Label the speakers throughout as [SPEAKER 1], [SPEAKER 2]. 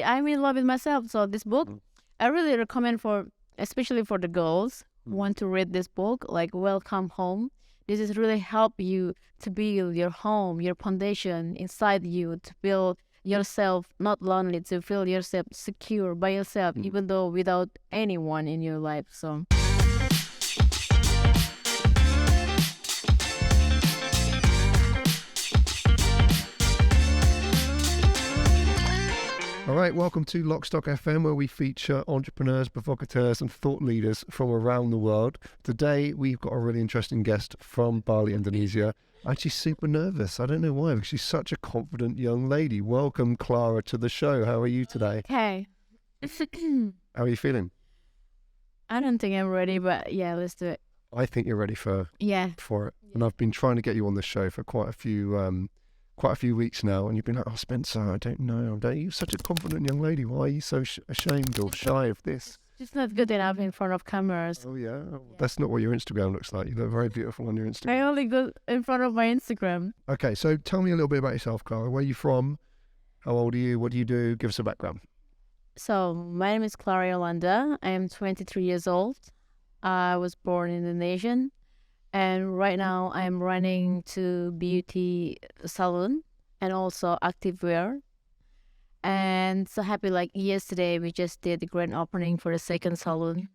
[SPEAKER 1] I'm in love with myself. So this book, I really recommend especially for the girls who want to read this book, like Welcome Home. This is really help you to build your home, your foundation inside you, to build yourself not lonely, to feel yourself secure by yourself, even though without anyone in your life. So.
[SPEAKER 2] All right, welcome to Lockstock FM, where we feature entrepreneurs, provocateurs, and thought leaders from around the world. Today, we've got a really interesting guest from Bali, Indonesia. And she's super nervous. I don't know why, because she's such a confident young lady. Welcome, Clara, to the show. How are you today?
[SPEAKER 1] Hey.
[SPEAKER 2] How are you feeling?
[SPEAKER 1] I don't think I'm ready, but yeah, let's do it.
[SPEAKER 2] I think you're ready for it. And I've been trying to get you on the show for quite a few weeks now, and you've been like, "Oh, Spencer, I don't know. You're such a confident young lady. Why are you so ashamed or shy of this?"
[SPEAKER 1] Just not good enough in front of cameras.
[SPEAKER 2] Oh yeah, that's not what your Instagram looks like. You look very beautiful on your Instagram.
[SPEAKER 1] I only go in front of my Instagram.
[SPEAKER 2] Okay, so tell me a little bit about yourself, Clara. Where are you from? How old are you? What do you do? Give us a background.
[SPEAKER 1] So my name is Clara Yolanda. I am 23 years old. I was born Indonesian. And right now I'm running to beauty salon and also activewear. And so happy, like yesterday we just did the grand opening for the second salon.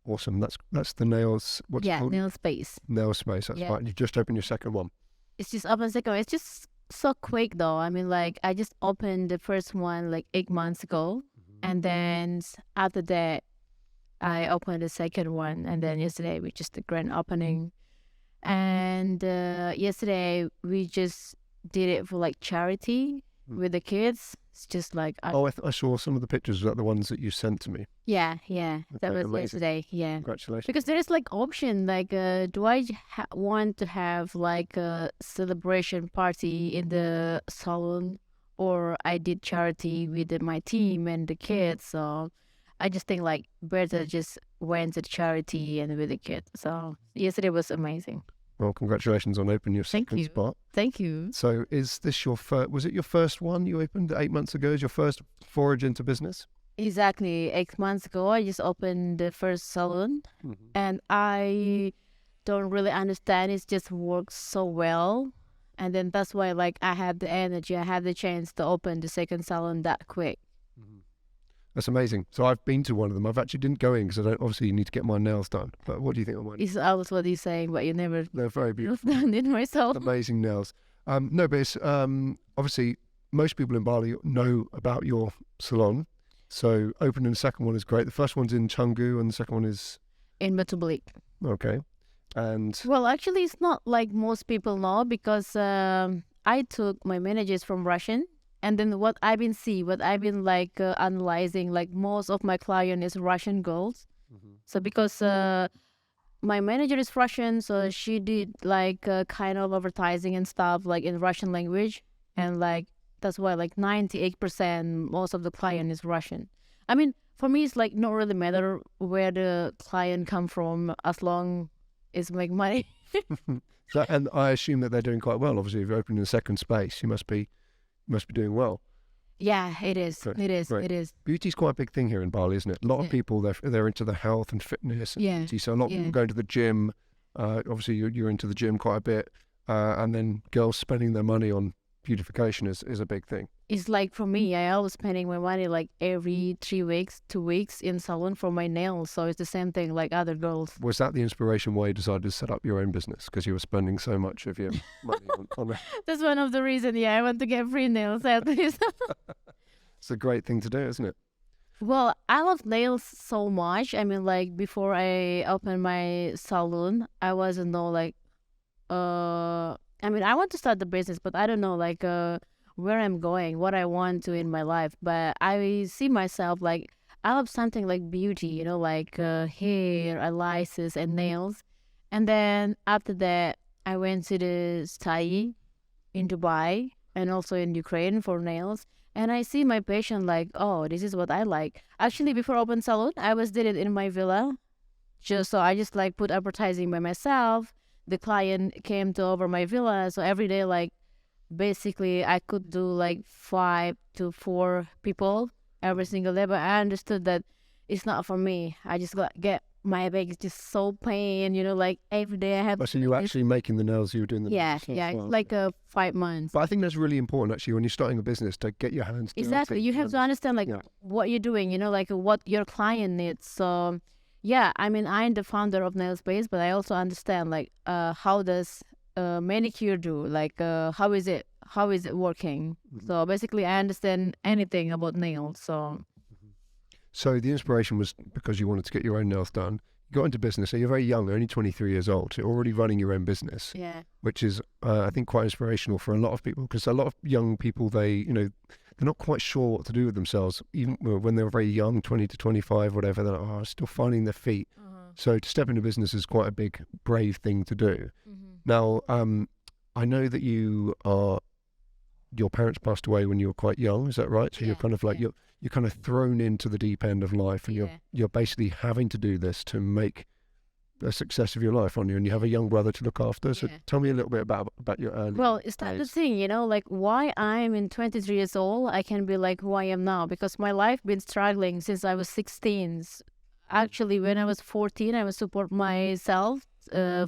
[SPEAKER 2] Awesome. That's the nails. What's it called?
[SPEAKER 1] Nail space.
[SPEAKER 2] Nail space. That's right. You just opened your second one.
[SPEAKER 1] It's just open second. It's just so quick though. I mean, like I just opened the first one like 8 months ago, and then after that I opened the second one, and then yesterday we just the grand opening. And yesterday we just did it for like charity with the kids. It's just like
[SPEAKER 2] I saw some of the pictures. Was that the ones that you sent to me?
[SPEAKER 1] Yeah, that was
[SPEAKER 2] amazing.
[SPEAKER 1] yesterday. Yeah,
[SPEAKER 2] Congratulations.
[SPEAKER 1] because there is like option like do I want to have like a celebration party in the salon, or I did charity with my team and the kids. So I just think like better just went to charity and with the kids. So yesterday was amazing.
[SPEAKER 2] Well, congratulations on opening your second spot.
[SPEAKER 1] Thank you.
[SPEAKER 2] So is this your first, was it your first one you opened 8 months ago? Is your first forage into business?
[SPEAKER 1] Exactly. 8 months ago, I just opened the first salon, and I don't really understand. It just works so well. And then that's why like I have the energy, I have the chance to open the second salon that quick.
[SPEAKER 2] That's amazing. So I've been to one of them. I've actually didn't go in because I don't obviously need to get my nails done. But what do you think of mine?
[SPEAKER 1] It's always what you're saying, but you never
[SPEAKER 2] They're very beautiful.
[SPEAKER 1] done it myself.
[SPEAKER 2] Amazing nails. No, but it's obviously most people in Bali know about your salon. So opening the second one is great. The first one's in Canggu and the second one is
[SPEAKER 1] In Batu Belik.
[SPEAKER 2] okay. And
[SPEAKER 1] Well, actually, it's not like most people know because I took my managers from Russian. And then what I've been like analyzing, like most of my client is Russian girls. So because my manager is Russian, so she did like kind of advertising and stuff like in Russian language. And like that's why like 98% most of the client is Russian. I mean, for me, it's like not really matter where the client come from as long as make money.
[SPEAKER 2] and I assume that they're doing quite well. Obviously, if you're opening a second space, you must be doing well.
[SPEAKER 1] Yeah, it is.
[SPEAKER 2] Great.
[SPEAKER 1] It is.
[SPEAKER 2] Great.
[SPEAKER 1] It is.
[SPEAKER 2] Beauty's quite a big thing here in Bali, isn't it? A lot of people, they're into the health and fitness and beauty. So a lot of people going to the gym. Obviously, you're into the gym quite a bit. And then girls spending their money on beautification is a big thing.
[SPEAKER 1] It's like for me, I always spending my money like every 3 weeks, 2 weeks in salon for my nails. So it's the same thing like other girls.
[SPEAKER 2] Was that the inspiration why you decided to set up your own business? Because you were spending so much of your money on that?
[SPEAKER 1] That's one of the reasons. Yeah, I want to get free nails at least.
[SPEAKER 2] It's a great thing to do, isn't it?
[SPEAKER 1] Well, I love nails so much. I mean, like before I opened my salon, I wasn't know like, I mean, I want to start the business, but I don't know like where I'm going, what I want to in my life. But I see myself like I love something like beauty, you know, like hair, eyelashes, and nails. And then after that, I went to the study in Dubai and also in Ukraine for nails. And I see my patient like, oh, this is what I like. Actually, before open salon, I did it in my villa. I just like put advertising by myself. The client came to over my villa, so every day like basically I could do like 5 to 4 people every single day. But I understood that it's not for me. I just got get my back is just so pain, like every day I have.
[SPEAKER 2] Oh, so you were actually making the nails, you were doing the
[SPEAKER 1] Yeah,
[SPEAKER 2] nails.
[SPEAKER 1] yeah,
[SPEAKER 2] Wow.
[SPEAKER 1] it's like 5 months.
[SPEAKER 2] But I think that's really important actually when you're starting a business to get your hands dirty.
[SPEAKER 1] Exactly. You have to understand like
[SPEAKER 2] Yeah.
[SPEAKER 1] what you're doing, like what your client needs. So yeah, I mean I'm the founder of Nail Space, but I also understand like how does manicure do? Like how is it working? So basically I understand anything about nails.
[SPEAKER 2] So the inspiration was because you wanted to get your own nails done. You got into business, so you're very young, only 23 years old. So you're already running your own business,
[SPEAKER 1] Yeah.
[SPEAKER 2] which is, I think, quite inspirational for a lot of people because a lot of young people, they're not quite sure what to do with themselves, even when they're very young, 20 to 25, whatever. They're like, still finding their feet. So to step into business is quite a big, brave thing to do. Now, I know that your parents passed away when you were quite young. Is that right? So you're kind of like you're kind of thrown into the deep end of life, and you're basically having to do this to make a success of your life, aren't you? And you have a young brother to look after. So tell me a little bit about your early.
[SPEAKER 1] Well, it's not the thing, like why I'm in 23 years old, I can be like who I am now because my life been struggling since I was 16. Actually, when I was 14, I was support myself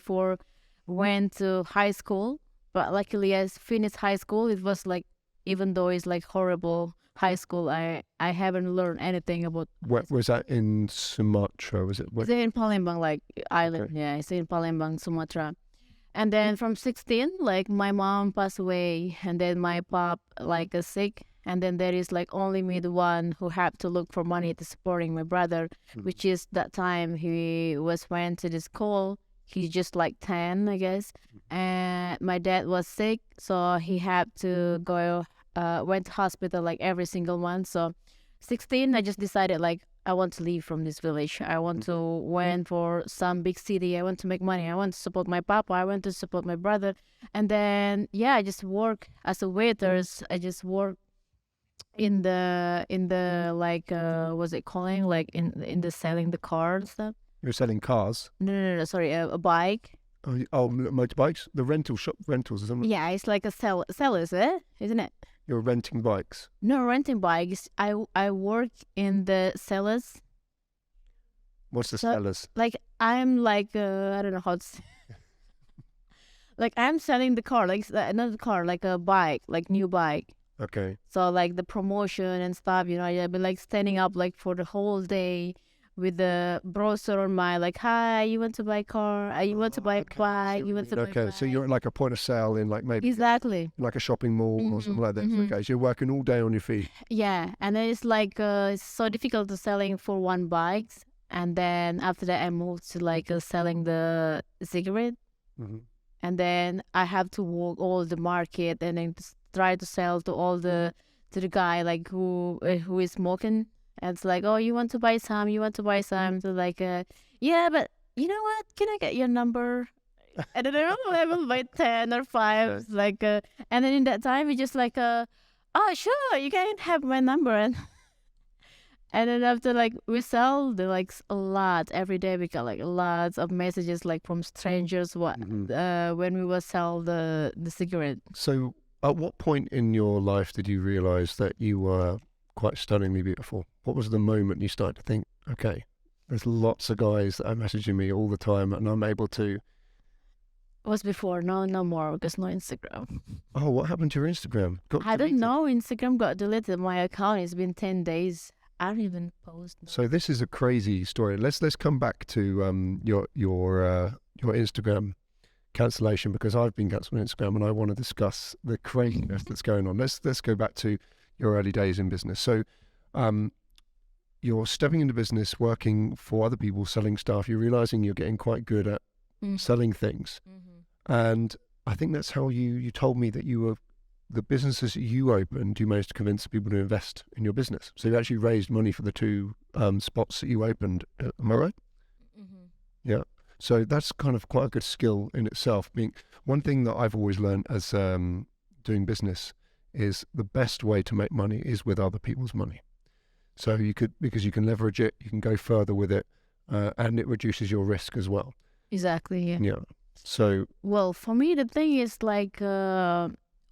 [SPEAKER 1] for went to high school, but luckily I finished high school. It was like even though it's like horrible high school, I haven't learned anything about.
[SPEAKER 2] Where was that in Sumatra? Was it?
[SPEAKER 1] It's in Palembang, like island.
[SPEAKER 2] Okay.
[SPEAKER 1] Yeah, it's in Palembang, Sumatra. And then from 16, like my mom passed away, and then my pop like is sick, and then there is like only me, the one who had to look for money to supporting my brother, which is that time he went to the school. He's just like 10, I guess, and my dad was sick, so he had to go. Went to hospital like every single month. So 16, I just decided like I want to leave from this village. I want to went for some big city. I want to make money. I want to support my papa. I want to support my brother. And then I just work as a waiters. I just work in the like what's it calling, like in the selling the car and stuff.
[SPEAKER 2] You're selling cars.
[SPEAKER 1] No, sorry, a bike.
[SPEAKER 2] Motorbikes, the rental shop rentals or something.
[SPEAKER 1] Yeah, it's like a sellers, isn't it?
[SPEAKER 2] You're renting bikes.
[SPEAKER 1] No, renting bikes. I work in the sellers.
[SPEAKER 2] What's the
[SPEAKER 1] So-
[SPEAKER 2] sellers?
[SPEAKER 1] Like I'm like I don't know how to say. Like I'm selling the car, like not the car, like a bike, like new bike.
[SPEAKER 2] Okay.
[SPEAKER 1] So like the promotion and stuff, I've been like standing up like for the whole day with the brochure on my like, hi, you want to buy a car? You want to buy a bike? You want to buy a
[SPEAKER 2] Okay, so
[SPEAKER 1] bike?
[SPEAKER 2] you're at like a point of sale in like maybe
[SPEAKER 1] Exactly.
[SPEAKER 2] like a shopping mall or something like that.
[SPEAKER 1] mhm.
[SPEAKER 2] Okay, so you're working all day on your feet.
[SPEAKER 1] Yeah, and then it's like it's so difficult to selling for one bike, and then after that I moved to like selling the cigarette, and then I have to walk all the market and then try to sell to all to the guy like who is smoking, and it's like, oh, you want to buy some? You want to buy some? So like, yeah, but you know what? Can I get your number? And then I will buy 10 or 5,
[SPEAKER 2] Okay.
[SPEAKER 1] like, and then in that time we just like, oh, sure, you can have my number, and then after like we sell the like a lot every day. We got like lots of messages like from strangers. When we will sell the cigarette.
[SPEAKER 2] So at what point in your life did you realize that you were quite stunningly beautiful? What was the moment you started to think, okay, there's lots of guys that are messaging me all the time and I'm able to...
[SPEAKER 1] Was before, no more because no Instagram.
[SPEAKER 2] Oh, what happened to your Instagram? Got
[SPEAKER 1] I don't
[SPEAKER 2] deleted?
[SPEAKER 1] know. Instagram got deleted. My account. It's been 10 days. I don't even post.
[SPEAKER 2] So this is a crazy story. Let's come back to your Instagram cancellation, because I've been cancelled on Instagram and I want to discuss the craziness that's going on. Let's go back to your early days in business. So you're stepping into business, working for other people, selling stuff. You're realizing you're getting quite good at selling things, and I think that's how you told me that you were. The businesses you opened, you managed to convince people to invest in your business. So you actually raised money for the 2 spots that you opened. Am I right? Yeah. So that's kind of quite a good skill in itself. One thing that I've always learned as doing business is the best way to make money is with other people's money. So because you can leverage it, you can go further with it, and it reduces your risk as well.
[SPEAKER 1] Exactly. Yeah.
[SPEAKER 2] Yeah. So
[SPEAKER 1] Well, for me, the thing is like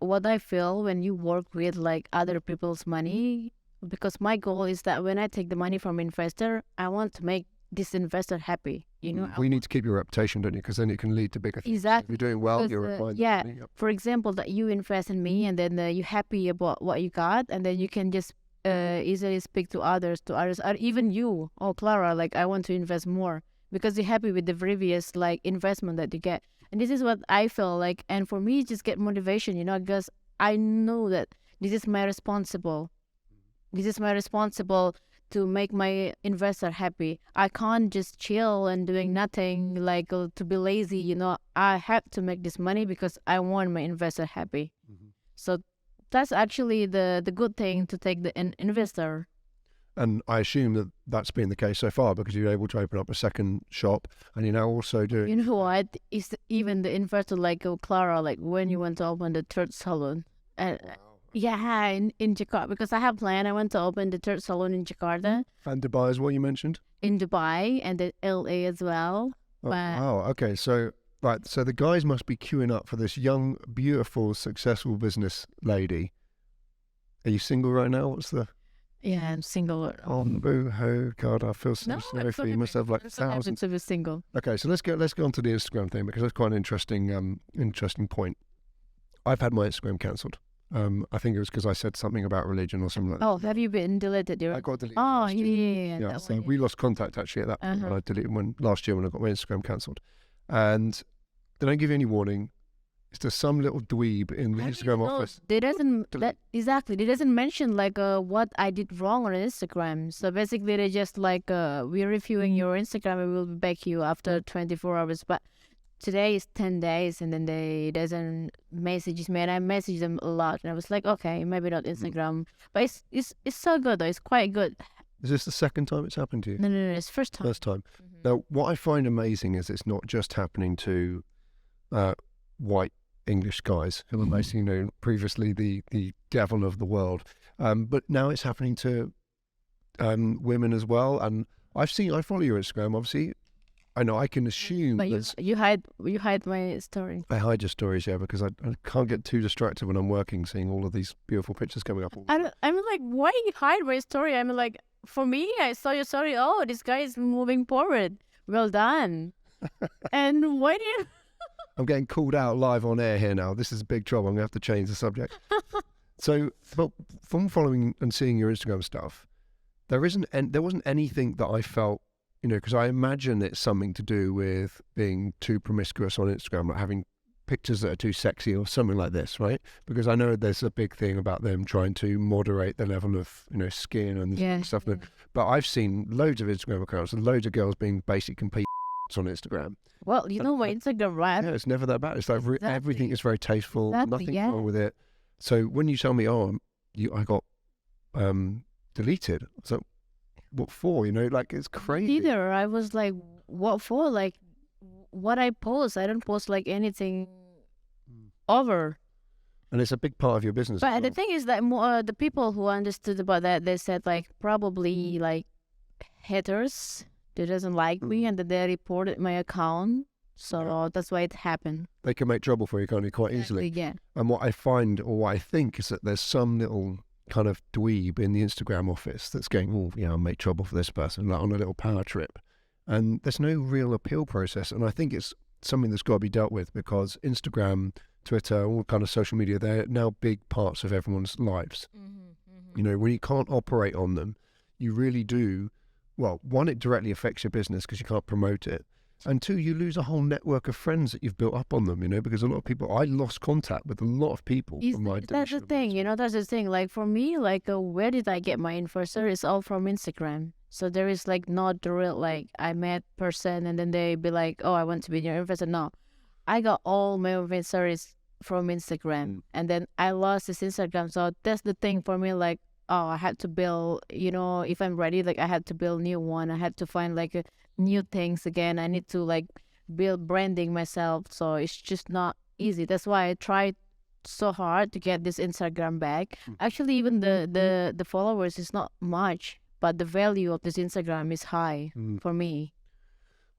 [SPEAKER 1] what I feel when you work with like other people's money. because my goal is that when I take the money from investor, I want to make this investor happy. You know,
[SPEAKER 2] Well, you need to keep your reputation, don't you? Because then it can lead to bigger things.
[SPEAKER 1] exactly.
[SPEAKER 2] If you're doing well,
[SPEAKER 1] Because,
[SPEAKER 2] you're applying the
[SPEAKER 1] yeah,
[SPEAKER 2] money. Yep.
[SPEAKER 1] for example, that you invest in me, and then you're happy about what you got, and then you can just easily speak to others, or even you, oh Clara, like I want to invest more because you're happy with the previous like investment that you get, and this is what I feel like, and for me, just get motivation, you know, because I know that this is my responsible. This is my responsible to make my investor happy. I can't just chill and doing nothing like to be lazy. You know, I have to make this money because I want my investor happy. So that's actually the good thing to take the investor.
[SPEAKER 2] And I assume that that's been the case so far because you're able to open up a second shop and you're now also doing...
[SPEAKER 1] You know what? Is even the investor like Clara, like when you went to open the third salon. Yeah, in Jakarta, because I have planned. I want to open the third salon in Jakarta,
[SPEAKER 2] And Dubai is what you mentioned?
[SPEAKER 1] in Dubai, and then LA as well.
[SPEAKER 2] Oh,
[SPEAKER 1] But
[SPEAKER 2] wow, okay. So, right, so the guys must be queuing up for this young, beautiful, successful business lady. Are you single right now? What's the...
[SPEAKER 1] yeah, I'm single.
[SPEAKER 2] Oh, boo-hoo. God, I feel so
[SPEAKER 1] No,
[SPEAKER 2] sorry
[SPEAKER 1] it's
[SPEAKER 2] for you. You must
[SPEAKER 1] okay.
[SPEAKER 2] have like
[SPEAKER 1] I'm so happy
[SPEAKER 2] thousands.
[SPEAKER 1] to be single.
[SPEAKER 2] Okay, so let's go on to the Instagram thing because that's quite an interesting point. I've had my Instagram cancelled. I think it was because I said something about religion or something like that.
[SPEAKER 1] Oh, have you been deleted?
[SPEAKER 2] I got deleted.
[SPEAKER 1] Oh,
[SPEAKER 2] last
[SPEAKER 1] yeah,
[SPEAKER 2] year.
[SPEAKER 1] yeah,
[SPEAKER 2] Yeah,
[SPEAKER 1] that
[SPEAKER 2] so
[SPEAKER 1] one,
[SPEAKER 2] we lost contact actually at that point when
[SPEAKER 1] Uh-huh.
[SPEAKER 2] I deleted last year when I got my Instagram cancelled. And they don't give you any warning. It's just some little dweeb in the
[SPEAKER 1] How do you
[SPEAKER 2] Instagram
[SPEAKER 1] know?
[SPEAKER 2] office.
[SPEAKER 1] They doesn't
[SPEAKER 2] Delete.
[SPEAKER 1] that exactly. They doesn't mention like what I did wrong on Instagram. So basically, they just like we're reviewing your Instagram and we'll be back you after 24 hours. But today is 10 days, and then they doesn't message me, and I message them a lot, and I was like, okay, maybe not Instagram, but it's so good though. It's quite good.
[SPEAKER 2] Is this the second time it's happened to you?
[SPEAKER 1] No, it's first time.
[SPEAKER 2] First time.
[SPEAKER 1] Mhm.
[SPEAKER 2] Now, what I find amazing is it's not just happening to white English guys who were basically, previously the devil of the world, but now it's happening to women as well. And I follow your Instagram, obviously. I know I can assume
[SPEAKER 1] But
[SPEAKER 2] that
[SPEAKER 1] you hide my story.
[SPEAKER 2] I hide your stories, yeah, because I can't get too distracted when I'm working, seeing all of these beautiful pictures coming up. All the time.
[SPEAKER 1] I'm like, why you hide my story? I'm like, for me, I saw your story. Oh, this guy is moving forward. Well done. And why do you?
[SPEAKER 2] I'm getting called out live on air here now. This is big trouble. I'm going to have to change the subject. So, but from following and seeing your Instagram stuff, there wasn't anything that I felt, because I imagine it's something to do with being too promiscuous on Instagram, like having pictures that are too sexy or something like this, right? Because I know there's a big thing about them trying to moderate the level of, skin and
[SPEAKER 1] Yeah.
[SPEAKER 2] stuff. But I've seen loads of Instagram accounts and loads of girls being basically complete on Instagram.
[SPEAKER 1] Well, you know my Instagram, right?
[SPEAKER 2] Yeah, it's never that bad. It's like everything
[SPEAKER 1] Exactly.
[SPEAKER 2] is very tasteful,
[SPEAKER 1] Exactly,
[SPEAKER 2] nothing
[SPEAKER 1] yeah.
[SPEAKER 2] wrong with it. So when you tell me, I got deleted, so what for? Like it's crazy.
[SPEAKER 1] Either I was like, what for? Like, what I post, I don't post like anything over.
[SPEAKER 2] And it's a big part of your business.
[SPEAKER 1] But
[SPEAKER 2] as
[SPEAKER 1] the
[SPEAKER 2] well.
[SPEAKER 1] thing is that more the people who understood about that, they said like probably like haters. They doesn't like me, and then they reported my account. So that's why it happened.
[SPEAKER 2] They can make trouble for you, can't they, quite easily?
[SPEAKER 1] Yeah.
[SPEAKER 2] And what I find, or what I think, is that there's some little kind of dweeb in the Instagram office that's going, oh, yeah, I'll make trouble for this person, like on a little power trip. And there's no real appeal process. And I think it's something that's got to be dealt with because Instagram, Twitter, all kind of social media, they're now big parts of everyone's lives. When you can't operate on them, you really do. Well, one, it directly affects your business because you can't promote it. And two, you lose a whole network of friends that you've built up on them, because a lot of people, I lost contact with a lot of people from my
[SPEAKER 1] That's
[SPEAKER 2] deletion
[SPEAKER 1] the
[SPEAKER 2] of
[SPEAKER 1] thing,
[SPEAKER 2] Instagram.
[SPEAKER 1] that's the thing. Like for me, like where did I get my investor? It's all from Instagram. So there is like not the real like I met person and then they be like, oh, I want to be your investor. No, I got all my investors from Instagram, and then I lost this Instagram. So that's the thing for me. Like, oh, I had to build. If I'm ready, like I had to build new one. I had to find like new things again. I need to like build branding myself. So it's just not easy. That's why I tried so hard to get this Instagram back. Actually, even the followers is not much, but the value of this Instagram is high for me.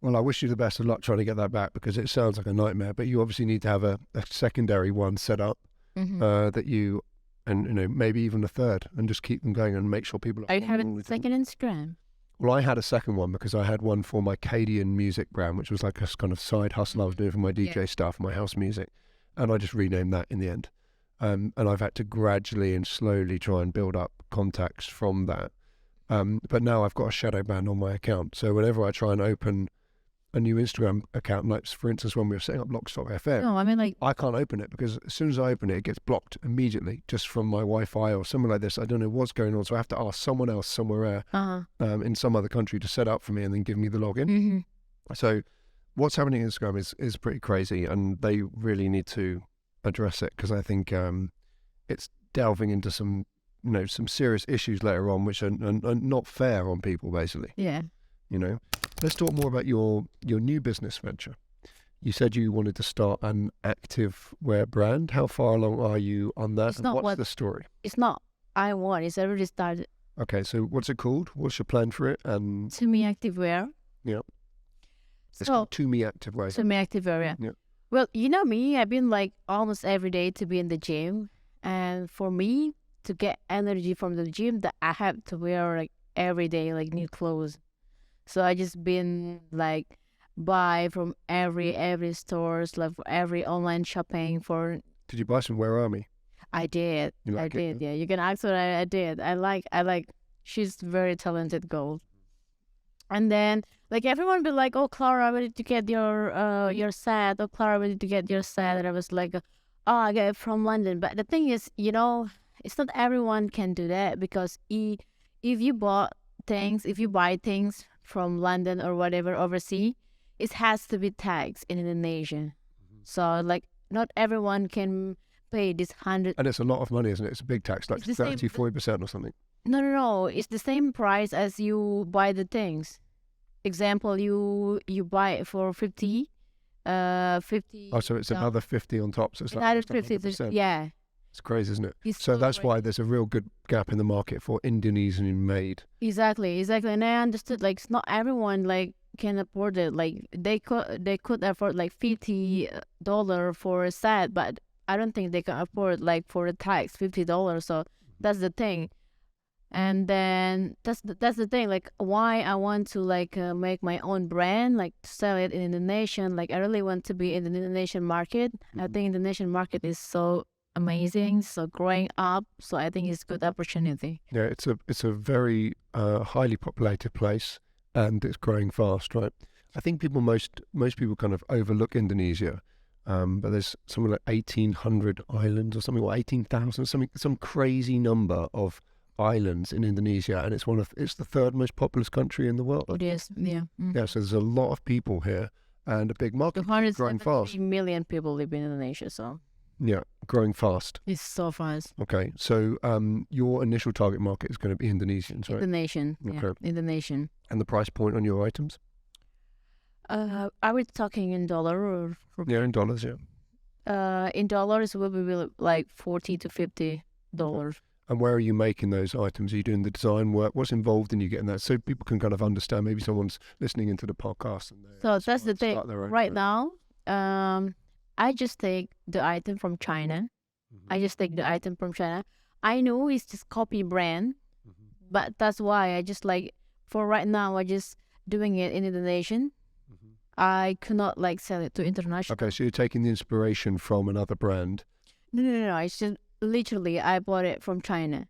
[SPEAKER 2] Well, I wish you the best of luck trying to get that back because it sounds like a nightmare, but you obviously need to have a secondary one set up that you and maybe even a third, and just keep them going and make sure people
[SPEAKER 1] Are you having
[SPEAKER 2] following
[SPEAKER 1] a
[SPEAKER 2] the thing.
[SPEAKER 1] second Instagram?
[SPEAKER 2] Well, I had a second one because I had one for my Cadian music brand, which was like a kind of side hustle I was doing for my DJ stuff, my house music, and I just renamed that in the end. And I've had to gradually and slowly try and build up contacts from that. But now I've got a shadow ban on my account, so whenever I try and open a new Instagram account, like for instance when we were setting up Lockstock FM,
[SPEAKER 1] No, I mean like
[SPEAKER 2] I can't open it because as soon as I open it, it gets blocked immediately just from my Wi-Fi or something like this. I don't know what's going on, so I have to ask someone else somewhere in some other country to set up for me and then give me the login.
[SPEAKER 1] Mm-hmm.
[SPEAKER 2] So what's happening on Instagram is pretty crazy, and they really need to address it because I think it's delving into some some serious issues later on, which are not fair on people, basically.
[SPEAKER 1] Yeah.
[SPEAKER 2] Let's talk more about your new business venture. You said you wanted to start an active wear brand. How far along are you on that?
[SPEAKER 1] It's
[SPEAKER 2] And
[SPEAKER 1] not
[SPEAKER 2] what's the story?
[SPEAKER 1] It's not I want. It's already started.
[SPEAKER 2] Okay, so what's it called? What's your plan for it? And
[SPEAKER 1] To me, activewear.
[SPEAKER 2] yeah, it's
[SPEAKER 1] So
[SPEAKER 2] called To Me Active Wear.
[SPEAKER 1] to me, activewear. Yeah.
[SPEAKER 2] Yeah.
[SPEAKER 1] Well, you know me. I've been like almost every day to be in the gym, and for me to get energy from the gym, that I have to wear like every day like new clothes. So I just been like buy from every stores, like for every online shopping for.
[SPEAKER 2] Did you buy some Wear Army?
[SPEAKER 1] I did.
[SPEAKER 2] You
[SPEAKER 1] I
[SPEAKER 2] like it?
[SPEAKER 1] did. Yeah, you can ask what I did. I like. She's very talented girl. And then like everyone be like, "Oh, Clara, where did you get your set? Oh, Clara, where did you get your set?" And I was like, "Oh, I got it from London." But the thing is, it's not everyone can do that because if you buy things from London or whatever overseas, it has to be taxed in Indonesia. So like not everyone can pay this 100.
[SPEAKER 2] And it's a lot of money, isn't it? It's a big tax, like
[SPEAKER 1] It's the same-
[SPEAKER 2] 30-40% or something.
[SPEAKER 1] No. It's the same price as you buy the things. Example, you buy it for 50.
[SPEAKER 2] Oh, so it's another 50 on top. So it's like
[SPEAKER 1] Another
[SPEAKER 2] almost
[SPEAKER 1] 50.
[SPEAKER 2] 100%.
[SPEAKER 1] Yeah.
[SPEAKER 2] It's crazy, isn't it?
[SPEAKER 1] It's
[SPEAKER 2] So that's
[SPEAKER 1] crazy.
[SPEAKER 2] why there's a real good gap in the market for Indonesian made.
[SPEAKER 1] Exactly. And I understood like it's not everyone like can afford it. Like they could afford like $50 for a set, but I don't think they can afford like for a tax $50. So that's the thing. And then that's the thing. Like why I want to like make my own brand, like to sell it in Indonesia. Like I really want to be in the Indonesian market. I think Indonesian market is so amazing, so growing up. So I think it's good opportunity.
[SPEAKER 2] Yeah, it's a very highly populated place, and it's growing fast, right? I think most people kind of overlook Indonesia, but there's something like 1,800 islands or something, or 18,000, some crazy number of islands in Indonesia, and it's the third most populous country in the world.
[SPEAKER 1] It is, yeah.
[SPEAKER 2] Yeah, so there's a lot of people here and a big market growing
[SPEAKER 1] 270
[SPEAKER 2] fast.
[SPEAKER 1] million people live in Indonesia, so
[SPEAKER 2] Yeah, growing fast.
[SPEAKER 1] it's so fast.
[SPEAKER 2] Okay, so your initial target market is going to be Indonesians, right?
[SPEAKER 1] Indonesian, yeah,
[SPEAKER 2] Okay.
[SPEAKER 1] Indonesian.
[SPEAKER 2] And the price point on your items?
[SPEAKER 1] Are we talking in dollar or
[SPEAKER 2] Yeah, in dollars, yeah.
[SPEAKER 1] in dollars will be like $40 to $50.
[SPEAKER 2] And where are you making those items? Are you doing the design work? What's involved in you getting that? So people can kind of understand. Maybe someone's listening into the podcast. And
[SPEAKER 1] So that's the thing.
[SPEAKER 2] start their own
[SPEAKER 1] Right
[SPEAKER 2] brand.
[SPEAKER 1] now, I just take the item from China. I just take the item from China. I know it's just copy brand, but that's why I just like for right now I just doing it in Indonesian. I could not like sell it to international.
[SPEAKER 2] Okay, so you're taking the inspiration from another brand.
[SPEAKER 1] No. It's just literally I bought it from China.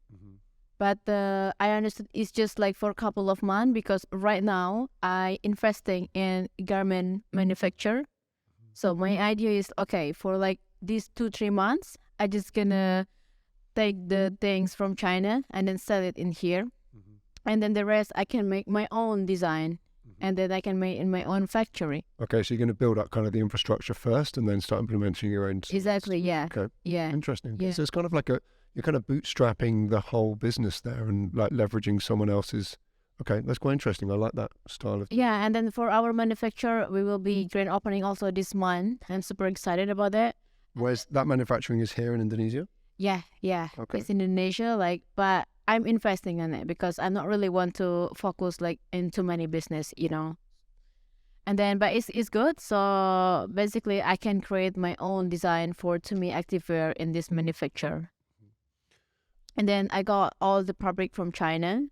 [SPEAKER 1] But I understood it's just like for a couple of months because right now I investing in garment manufacture. So my idea is okay for like these 2-3 months I just gonna take the things from China and then sell it in here, and then the rest I can make my own design, and then I can make in my own factory.
[SPEAKER 2] Okay, so you're going to build up kind of the infrastructure first and then start implementing your own.
[SPEAKER 1] Exactly. Yeah.
[SPEAKER 2] Okay.
[SPEAKER 1] Yeah.
[SPEAKER 2] Interesting.
[SPEAKER 1] Yeah.
[SPEAKER 2] So it's kind of like you're kind of bootstrapping the whole business there and like leveraging someone else's. Okay, that's quite interesting. I like that style of.
[SPEAKER 1] Yeah, and then for our manufacturer, we will be grand opening also this month. I'm super excited about that.
[SPEAKER 2] Where's that manufacturing is here in Indonesia?
[SPEAKER 1] Yeah.
[SPEAKER 2] Okay.
[SPEAKER 1] It's Indonesia, like, but I'm investing in it because I not really want to focus like in too many business, And then, but it's good. So basically, I can create my own design for To Me Activewear in this manufacturer. And then I got all the fabric from China,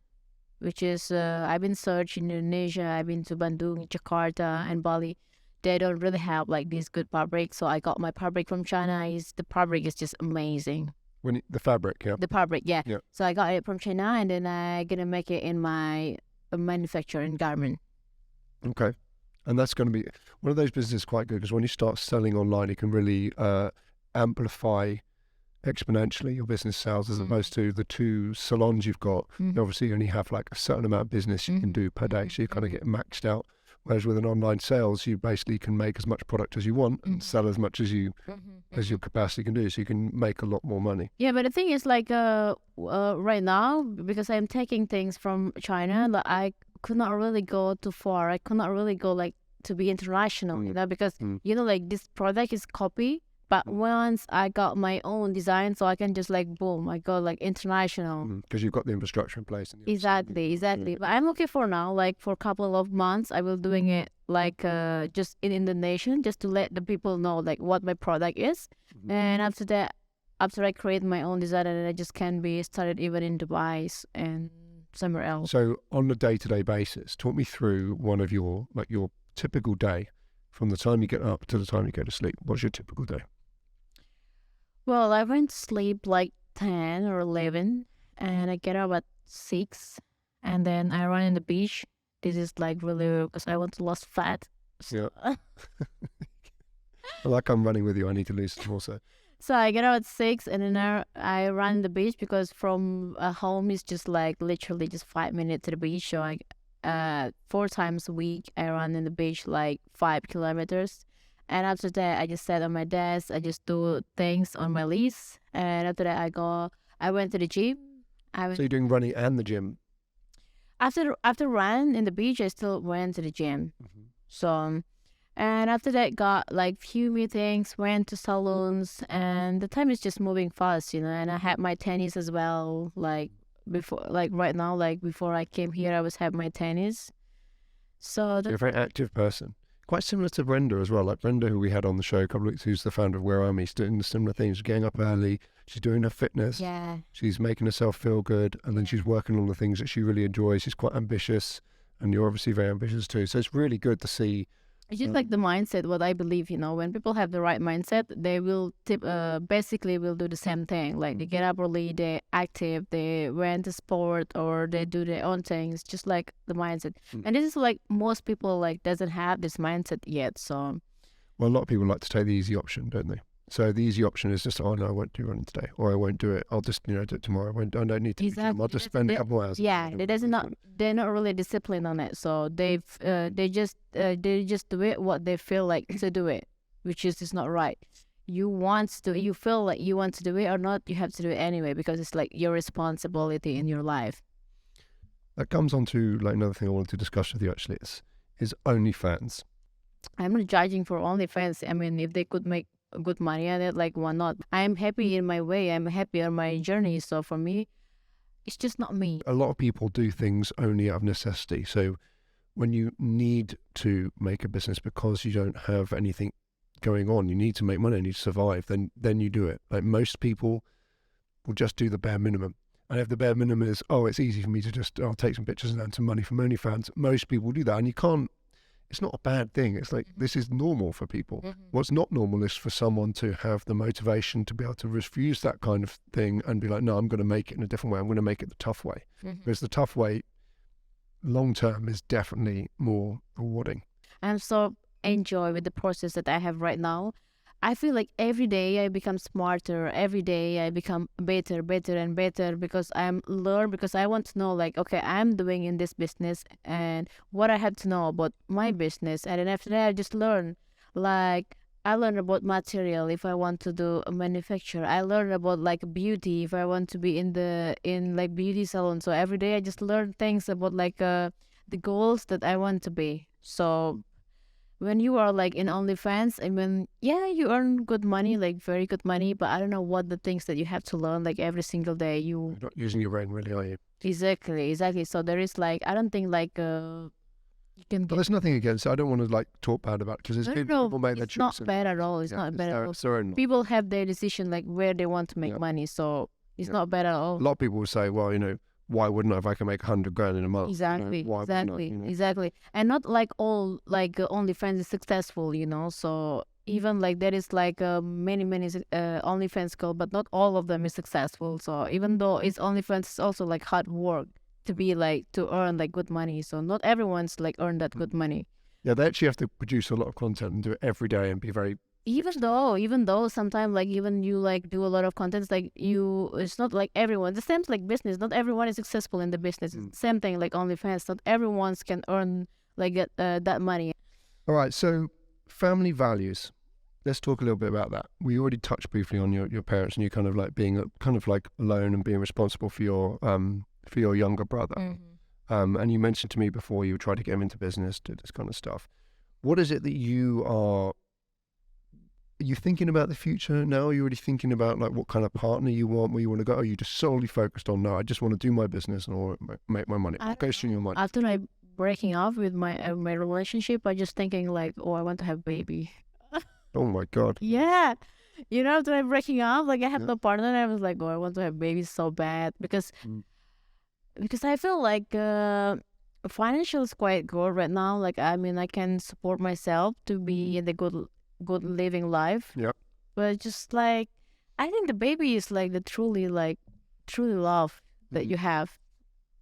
[SPEAKER 1] which is I've been searching Indonesia, I've been to Bandung, Jakarta, and Bali. They don't really have like this good fabric, so I got my fabric from China. Is the fabric is just amazing.
[SPEAKER 2] The fabric, yeah.
[SPEAKER 1] The fabric, yeah.
[SPEAKER 2] Yeah.
[SPEAKER 1] So I got it from China, and then I gonna make it in my manufacturing garment.
[SPEAKER 2] Okay. And that's going to be one of those businesses quite good because when you start selling online, it can really amplify exponentially your business sales as opposed to the 2 salons you've got. You obviously only have like a certain amount of business you can do per day, so you kind of get maxed out. Whereas with an online sales, you basically can make as much product as you want and sell as much as you as your capacity can do, so you can make a lot more money.
[SPEAKER 1] Yeah, but the thing is, like, right now, because I'm taking things from China, like, I could not really go too far. I could not really go like to be international, you know, because you know, like this product is copy. But once I got my own design, so I can just like boom, I go like international.
[SPEAKER 2] Because you've got the infrastructure in place. And
[SPEAKER 1] Exactly. But I'm okay for now. Like for a couple of months, I will doing it like just in Indonesia, just to let the people know like what my product is. And after that, after I create my own design, and I just can be started even in Dubai and somewhere else.
[SPEAKER 2] So on a day-to-day basis, talk me through one of your typical day from the time you get up to the time you go to sleep. What's your typical day?
[SPEAKER 1] Well, I went to sleep like 10 or 11, and I get up at 6, and then I run in the beach. This is like really because I want to lose fat.
[SPEAKER 2] Yeah. Like I'm running with you, I need to lose some also.
[SPEAKER 1] So I get up at 6, and then I run the beach because from home is just like literally just 5 minutes to the beach. So I 4 times a week I run in the beach like 5 kilometers. And after that, I just sat on my desk. I just do things on my list. And after that, I went to the gym.
[SPEAKER 2] So you're doing running and the gym?
[SPEAKER 1] After run in the beach, I still went to the gym. So, and after that, got like few meetings, went to salons, and the time is just moving fast, you know. And I had my tennis as well. Like before, like right now, like before I came here, I was having my tennis. So
[SPEAKER 2] you're a very active person. Quite similar to Brenda as well. Like Brenda, who we had on the show a couple of weeks, who's the founder of Where I'm, he's doing the similar things. She's getting up early. She's doing her fitness.
[SPEAKER 1] Yeah.
[SPEAKER 2] She's making herself feel good, and then she's working on the things that she really enjoys. She's quite ambitious, and you're obviously very ambitious too. So it's really good to see.
[SPEAKER 1] It's just like the mindset, what I believe, you know, when people have the right mindset, they will basically will do the same thing. Like they get up early, they're active, they went to sport, or they do their own things, just like the mindset. And this is like most people like doesn't have this mindset yet. So,
[SPEAKER 2] well, a lot of people like to take the easy option, don't they? So the easy option is just, oh no, I won't do running today, or I won't do it. I'll just, do it tomorrow. I don't need to.
[SPEAKER 1] Exactly.
[SPEAKER 2] I'll just spend a couple hours.
[SPEAKER 1] Yeah, they're not really disciplined on it. So they just do it what they feel like to do it, which is not right. You feel like you want to do it or not, you have to do it anyway because it's like your responsibility in your life.
[SPEAKER 2] That comes on to like another thing I wanted to discuss with you actually is OnlyFans.
[SPEAKER 1] I'm not judging for OnlyFans. I mean, if they could make good money at it, like why not? I'm happy in my way. I'm happy on my journey. So for me, it's just not me.
[SPEAKER 2] A lot of people do things only out of necessity. So when you need to make a business because you don't have anything going on, you need to make money and you survive, then you do it. Like most people will just do the bare minimum. And if the bare minimum is, it's easy for me to just, I'll take some pictures and earn some money from OnlyFans, most people do that. And you can't, it's not a bad thing. It's like, this is normal for people. What's not normal is for someone to have the motivation to be able to refuse that kind of thing and be like, no, I'm going to make it in a different way. I'm going to make it the tough way. Because the tough way, long term, is definitely more rewarding.
[SPEAKER 1] I'm so enjoy with the process that I have right now. I feel like every day I become smarter. Every day I become better and better because because I want to know like, okay, I'm doing in this business and what I have to know about my business. And then after that, I just learn. Like I learn about material if I want to do a manufacture. I learn about like beauty if I want to be in like beauty salon. So every day I just learn things about like the goals that I want to be. So when you are like in OnlyFans, I mean, yeah, you earn good money, like very good money, but I don't know what the things that you have to learn like every single day.
[SPEAKER 2] You're not using your brain really, are you?
[SPEAKER 1] Exactly. So there is like, I don't think like you can.
[SPEAKER 2] But there's nothing against it. I don't want to like talk bad about it because people make their choice.
[SPEAKER 1] It's not bad at all. It's not bad at all. People have their decision like where they want to make money. So It's not bad at all.
[SPEAKER 2] A lot of people will say, well, why wouldn't I if I can make 100 grand in a month?
[SPEAKER 1] Exactly,
[SPEAKER 2] Why wouldn't I,
[SPEAKER 1] exactly. And not like all like OnlyFans is successful, So even like there is like many OnlyFans girl, but not all of them is successful. So even though it's OnlyFans, it's also like hard work to be like to earn like good money. So not everyone's like earn that good money.
[SPEAKER 2] Yeah, they actually have to produce a lot of content and do it every day and be very.
[SPEAKER 1] Even though sometimes like even you like do a lot of content, it's not like everyone. The same like business. Not everyone is successful in the business. It's the same thing like OnlyFans. Not everyone can earn like that money.
[SPEAKER 2] All right, so family values. Let's talk a little bit about that. We already touched briefly on your parents and you kind of like being kind of like alone and being responsible for your younger brother.
[SPEAKER 1] Mm-hmm.
[SPEAKER 2] And you mentioned to me before you tried to get him into business, do this kind of stuff. What is it that you are? Are you thinking about the future now? Are you already thinking about like what kind of partner you want, where you want to go? Or are you just solely focused on, no, I just want to do my business and I want to make my money? What goes through your mind?
[SPEAKER 1] After I breaking off with my relationship, I just thinking like, oh, I want to have baby.
[SPEAKER 2] Oh my God.
[SPEAKER 1] Yeah. After I breaking up, like I have no partner and I was like, oh, I want to have babies so bad because I feel like financial is quite good right now. Like, I mean, I can support myself to be in the good living life.
[SPEAKER 2] Yep.
[SPEAKER 1] But just like, I think the baby is like the truly love that you have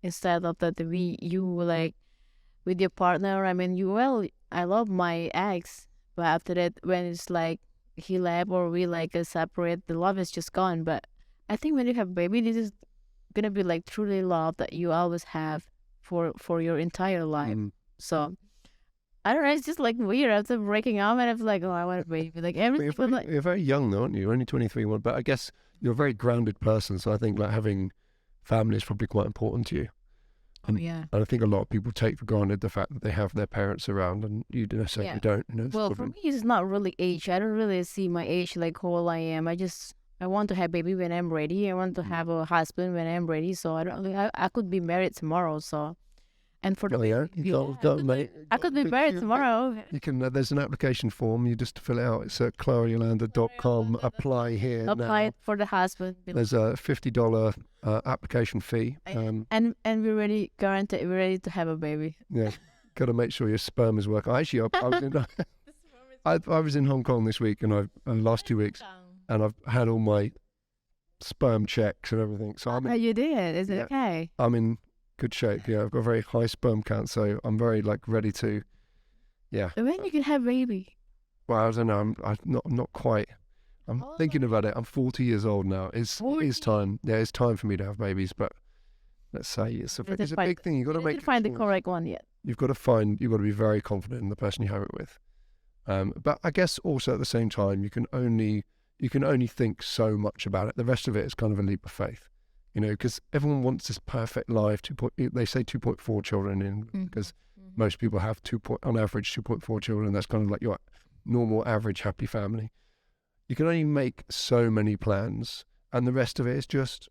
[SPEAKER 1] instead of that you like with your partner. I mean, I love my ex, but after that, when it's like he left or we like separate, the love is just gone. But I think when you have baby, this is gonna be like truly love that you always have for your entire life. So I don't know, it's just like weird after breaking up and I was like, oh, I want a baby. Like everything.
[SPEAKER 2] You're very young though, aren't you? You're only 23, but I guess you're a very grounded person. So I think like having family is probably quite important to you. And,
[SPEAKER 1] yeah.
[SPEAKER 2] And I think a lot of people take for granted the fact that they have their parents around and you necessarily don't.
[SPEAKER 1] Well, for me, it's not really age. I don't really see my age like how old I am. I want to have baby when I'm ready. I want to have a husband when I'm ready. So I could be married tomorrow. So, and for I could be married tomorrow.
[SPEAKER 2] You can. There's an application form. You just fill it out. It's at clarayolanda.com. Apply here.
[SPEAKER 1] Apply for the husband.
[SPEAKER 2] There's a $50 application fee.
[SPEAKER 1] And we're ready. Guaranteed, we're ready to have a baby.
[SPEAKER 2] Yeah, got to make sure your sperm is working. Actually, I was in Hong Kong this week, and last 2 weeks. And I've had all my sperm checks and everything. So
[SPEAKER 1] you did? Is it okay?
[SPEAKER 2] I'm in good shape. Yeah, I've got a very high sperm count, so I'm very like ready to. Yeah.
[SPEAKER 1] And when you can have baby?
[SPEAKER 2] Well, I don't know. I'm not quite. I'm thinking about it. I'm 40 years old now. It's time. Yeah, it's time for me to have babies. But let's say it's a big thing. You've got to make.
[SPEAKER 1] Find the correct one yet.
[SPEAKER 2] You've got to be very confident in the person you have it with. But I guess also at the same time, you can only think so much about it. The rest of it is kind of a leap of faith, because everyone wants this perfect life. They say 2.4 children in, because most people have on average 2.4 children. That's kind of like your normal average happy family. You can only make so many plans, and the rest of it is just,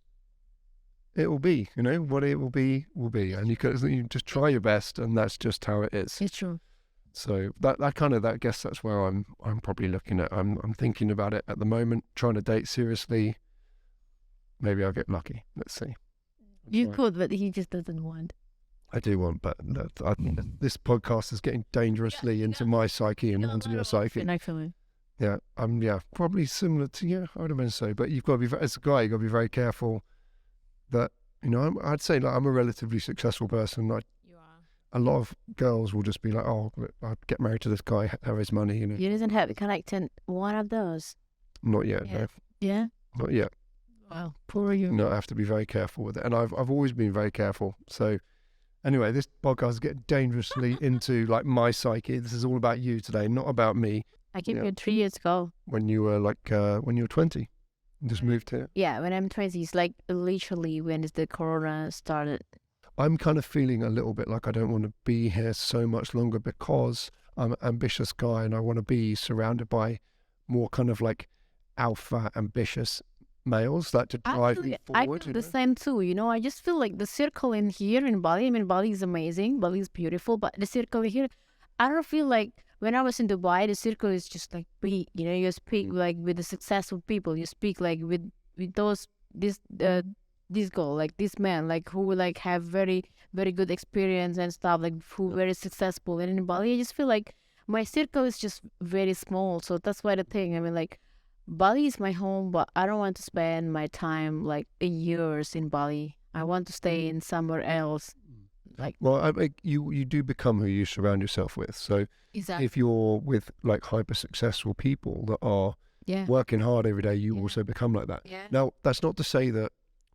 [SPEAKER 2] it will be, what it will be, and you just try your best, and that's just how it is.
[SPEAKER 1] It's true.
[SPEAKER 2] So I guess that's where I'm probably looking at. I'm thinking about it at the moment, trying to date seriously. Maybe I'll get lucky. Let's see.
[SPEAKER 1] You could, but he just doesn't want.
[SPEAKER 2] I do want, but this podcast is getting dangerously into my psyche and onto your psyche.
[SPEAKER 1] Actually.
[SPEAKER 2] Yeah, probably similar to I would have been so. But you've got to be, as a guy, you've got to be very careful that I'd say like I'm a relatively successful person. A lot of girls will just be like, oh, I'll get married to this guy, have his money.
[SPEAKER 1] You doesn't have connected one of those.
[SPEAKER 2] Not yet, no.
[SPEAKER 1] Yeah?
[SPEAKER 2] Not yet.
[SPEAKER 1] Wow, poor you.
[SPEAKER 2] No, I have to be very careful with it. And I've always been very careful. So anyway, this podcast is getting dangerously into like my psyche. This is all about you today, not about me.
[SPEAKER 1] I came here 3 years ago.
[SPEAKER 2] When you were when you were 20. You just moved here.
[SPEAKER 1] Yeah, when I'm 20, it's like literally when the corona started.
[SPEAKER 2] I'm kind of feeling a little bit like I don't want to be here so much longer because I'm an ambitious guy and I want to be surrounded by more kind of like alpha ambitious males that to drive me forward.
[SPEAKER 1] I feel the same too, I just feel like the circle in here in Bali, I mean, Bali is amazing, Bali is beautiful, but the circle here, I don't feel like when I was in Dubai, the circle is just like big, you speak like with the successful people, you speak like with those this girl, like this man, like who like have very very good experience and stuff, like who very successful. And in Bali, I just feel like my circle is just very small. So that's why the thing. I mean, like Bali is my home, but I don't want to spend my time like years in Bali. I want to stay in somewhere else. Like
[SPEAKER 2] Well, I think you do become who you surround yourself with. So
[SPEAKER 1] exactly.
[SPEAKER 2] if you're with like hyper successful people that are
[SPEAKER 1] Yeah.
[SPEAKER 2] working hard every day, you
[SPEAKER 1] Yeah.
[SPEAKER 2] also become like that.
[SPEAKER 1] Yeah.
[SPEAKER 2] Now, that's not to say that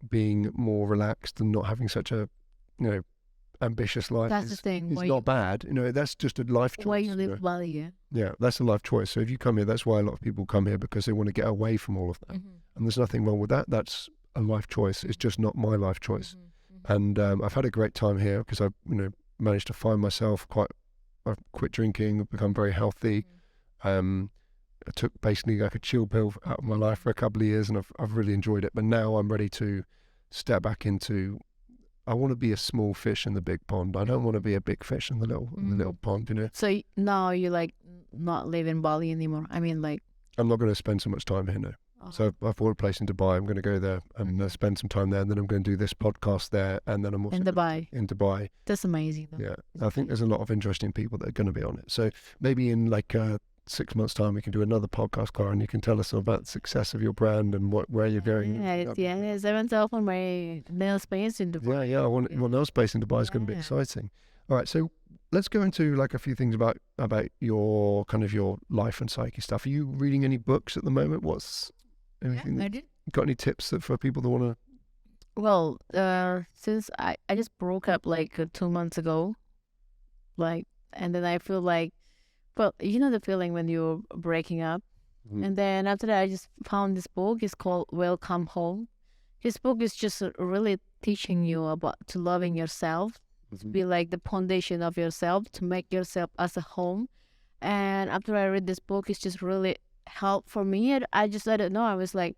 [SPEAKER 2] being more relaxed and not having such a, you know, ambitious life
[SPEAKER 1] That's the thing.
[SPEAKER 2] is
[SPEAKER 1] Why
[SPEAKER 2] not bad. You know, that's just a life choice.
[SPEAKER 1] why you
[SPEAKER 2] you
[SPEAKER 1] live
[SPEAKER 2] know.
[SPEAKER 1] Bali? Yeah.
[SPEAKER 2] Yeah, that's a life choice. So if you come here, that's why a lot of people come here, because they want to get away from all of that.
[SPEAKER 1] Mm-hmm.
[SPEAKER 2] And there's nothing wrong with that. That's a life choice. It's just not my life choice.
[SPEAKER 1] Mm-hmm.
[SPEAKER 2] And I've had a great time here because I've, managed to find myself I've quit drinking, I've become very healthy. I took basically like a chill pill out of my life for a couple of years, and I've really enjoyed it. But now I'm ready to step back into. I want to be a small fish in the big pond. I don't want to be a big fish in the little pond. You know.
[SPEAKER 1] So now you like not live in Bali anymore. I mean, like.
[SPEAKER 2] I'm not going to spend so much time here now. So I've bought a place in Dubai. I'm going to go there and spend some time there, and then I'm going to do this podcast there, and then I'm also
[SPEAKER 1] In Dubai.
[SPEAKER 2] in Dubai.
[SPEAKER 1] That's amazing. Though.
[SPEAKER 2] Yeah, I think there's a lot of interesting people that are going to be on it. So maybe in like 6 months' time, we can do another podcast, Clara, and you can tell us about the success of your brand and where you're going.
[SPEAKER 1] Yeah. I want to open my nail space in Dubai.
[SPEAKER 2] Yeah. I want nail space in Dubai is going to be exciting. All right, so let's go into like a few things about your kind of your life and psyche stuff. Are you reading any books at the moment? What's anything?
[SPEAKER 1] I did.
[SPEAKER 2] Got any tips for people that want to?
[SPEAKER 1] Well, since I just broke up like 2 months ago, like, and then I feel like, well, you know the feeling when you're breaking up, and then after that I just found this book. It's called Welcome Home. This book is just really teaching you about to loving yourself, to be like the foundation of yourself, to make yourself as a home. And after I read this book, it's just really helped for me. And I don't know. I was like,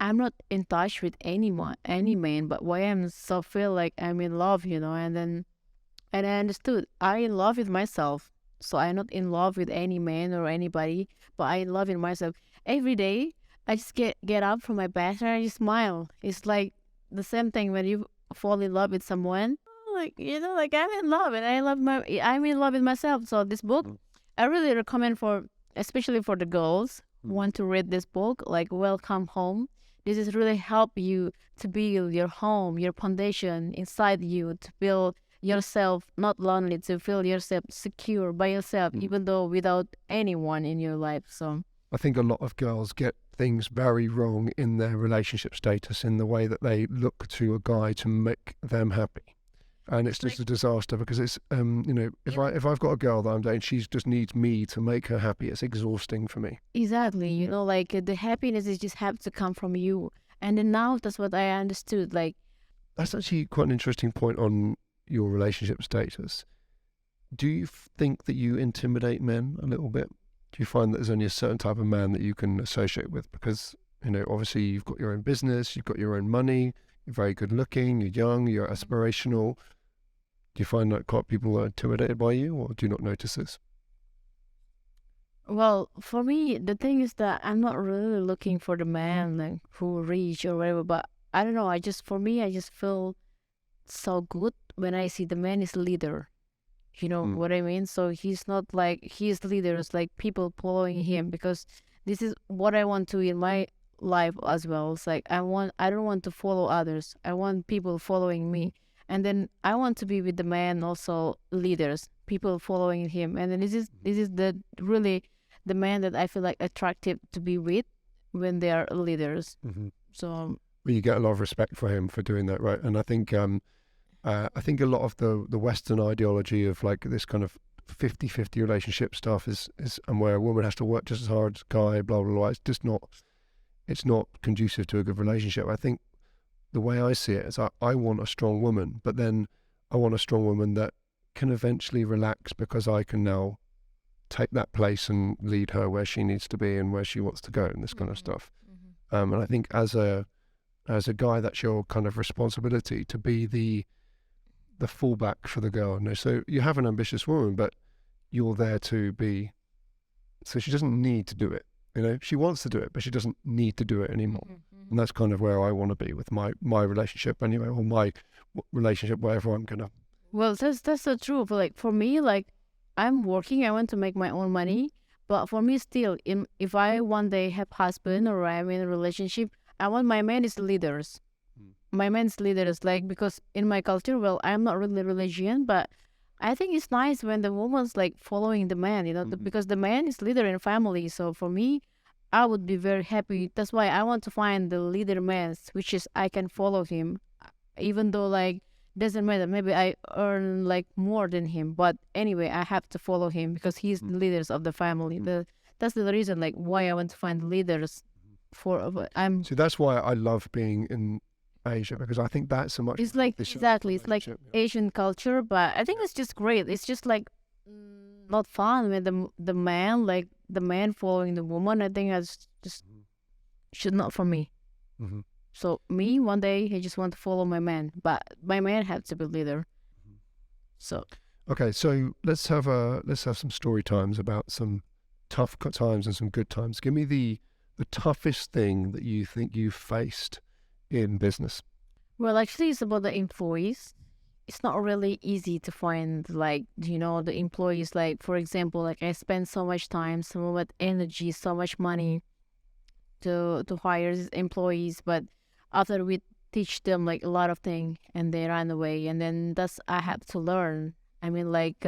[SPEAKER 1] I'm not in touch with anyone, any man, but why I'm so feel like I'm in love, and I understood I'm in love with myself. So I'm not in love with any man or anybody, but I'm in love with myself. Every day, I just get up from my bed and I just smile. It's like the same thing when you fall in love with someone. Like, like I'm in love and I'm in love with myself. So this book, I really recommend especially for the girls who want to read this book, like Welcome Home. This is really help you to build your home, your foundation inside you, to build yourself not lonely, to feel yourself secure by yourself, even though without anyone in your life. So
[SPEAKER 2] I think a lot of girls get things very wrong in their relationship status, in the way that they look to a guy to make them happy. And it's just a disaster, because it's if I've got a girl that I'm dating, she just needs me to make her happy. It's exhausting for me.
[SPEAKER 1] Exactly, like the happiness is just have to come from you. And then now that's what I understood. Like
[SPEAKER 2] that's actually quite an interesting point on your relationship status. Do you think that you intimidate men a little bit? Do you find that there's only a certain type of man that you can associate with? Because obviously you've got your own business, you've got your own money. You're very good looking, you're young, you're aspirational. Do you find that quite people are intimidated by you, or do you not notice this?
[SPEAKER 1] Well, for me, the thing is that I'm not really looking for the man like who rich or whatever, but I don't know. I just feel so good when I see the man is leader. You know what I mean? So he's not like he's leader. It's like people following him, because this is what I want to in my life as well. It's like I don't want to follow others. I want people following me. And then I want to be with the man also leaders, people following him. And then this is the really the man that I feel like attractive to be with when they are leaders. So
[SPEAKER 2] well, you get a lot of respect for him for doing that, right? And I think a lot of the Western ideology of like this kind of 50-50 relationship stuff is and where a woman has to work just as hard as a guy, blah blah blah. It's just not. It's not conducive to a good relationship. I think the way I see it is I want a strong woman, but then I want a strong woman that can eventually relax, because I can now take that place and lead her where she needs to be and where she wants to go, and this kind of stuff. And I think as a guy, that's your kind of responsibility to be the fallback for the girl. So you have an ambitious woman, but you're there to be, so she doesn't need to do it. You know, she wants to do it, but she doesn't need to do it anymore. And that's kind of where I want to be with my relationship anyway, or my relationship, wherever I'm gonna.
[SPEAKER 1] Well, that's the truth. Like for me, like I'm working, I want to make my own money. But for me, still, if I one day have husband or I'm in a relationship, I want my man is leaders. My man's leaders, like because in my culture, well, I'm not really religion, but I think it's nice when the woman's like following the man, because the man is leader in family. So for me, I would be very happy. That's why I want to find the leader man, which is I can follow him, even though like doesn't matter. Maybe I earn like more than him, but anyway, I have to follow him because he's the leaders of the family. That's the reason like why I want to find leaders. I'm.
[SPEAKER 2] So that's why I love being in Asia, because I think that's a much.
[SPEAKER 1] It's like exactly. It's like
[SPEAKER 2] relationship.
[SPEAKER 1] Asian culture, but I think it's just great. It's just like not fun with the man, like the man following the woman. I think that's just should not for me.
[SPEAKER 2] Mm-hmm.
[SPEAKER 1] So me one day I just want to follow my man, but my man has to be leader. So
[SPEAKER 2] Okay, so let's have some story times about some tough times and some good times. Give me the toughest thing that you think you faced in business.
[SPEAKER 1] well, actually, it's about the employees. It's not really easy to find like the employees. Like for example, like I spend so much time, so much energy, so much money to hire these employees, but after we teach them like a lot of things and they run away, and then that's I have to learn. I mean, like